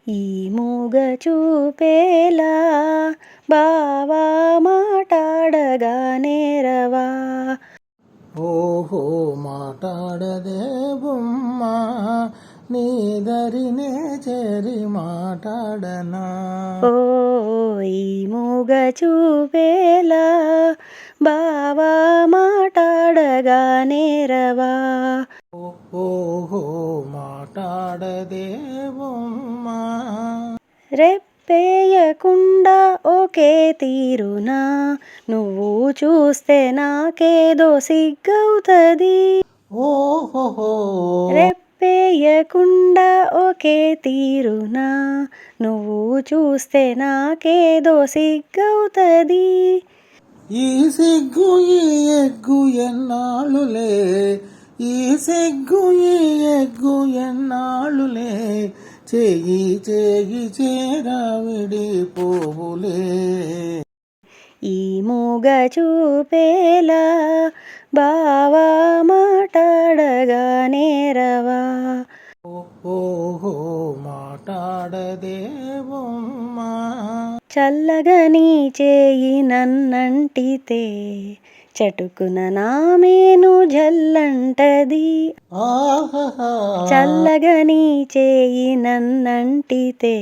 ఈ మూగ చూపేలా బావా మాటాడగా నేరవా. ఓహో మాటాడదే బొమ్మ నీదరినే చేరి మాటాడనా. ఓ ఈ మూగ చూపేలా బావా మాటాడగా నేరవా. ఓహో మాటాడదే బొమ్మ రెప్పేయకుండా ఒకే తీరునా నువ్వు చూస్తే నాకేదో సిగ్గవుతది. ఓహో రెప్పేయకుండా ఒకే తీరునా నువ్వు చూస్తే నాకేదో సిగ్గవుతది. ఈ సిగ్గు ఈ ఎగ్గు ఎన్నాళ్ళులే, ఈ సిగ్గు ఈ ఎగ్గు ఎన్నాళ్ళులే, చేయి చేయి చేరా విడిపోవులే. ఈ మూగ చూపేలా బావా మాటాడగా నేరవా. ఓహో మాటాడదే బొమ్మ చల్లగా నీ చేయి నన్నంటితే చటుకున నామేను జల్లంటది. చల్లగా నీ చేయి నన్నంటితే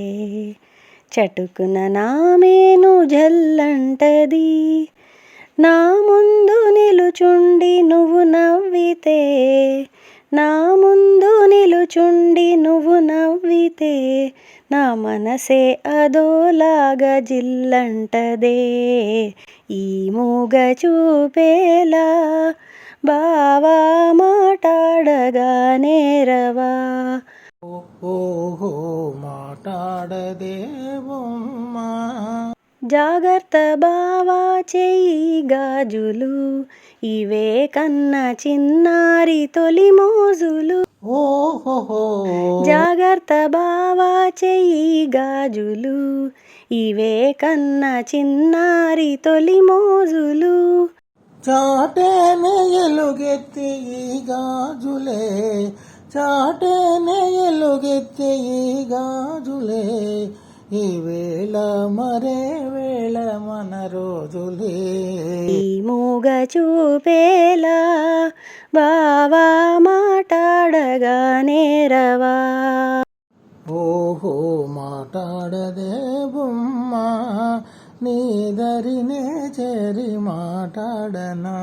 చటుకున నామేను జల్లంటది. నా ముందు నిలుచుండి నువ్వు నవ్వితే, నా ముందు నిలుచుండి నువ్వు నవ్వితే నా మనసే అదోలాగా జిల్లంటదే. ఈ మూగ చూపేలా బావా మాటాడగా నేరవా. ఓహో మాటాడదే బొమ్మ జాగ్రత్త బావా చెయ్యి గాజులు ఇవే కన్న చిన్నారి తొలి మోజులు. ఓహో జాగ్రత్త బావా చెయ్యి గాజులు ఇవే కన్న చిన్నారి తొలి మోజులు. చాటేనే ఎలుగెత్తి ఈ గాజులే, చాటేనే ఎలుగెత్తి ఈ గాజులే, ఈ వేళ మరే వేళ మన రోజులే. ఈ మూగ చూపేలా బావా మాటాడగా నేరవా. ఓహో మాటాడదే బొమ్మ నీదరినే చేరి మాటాడనా.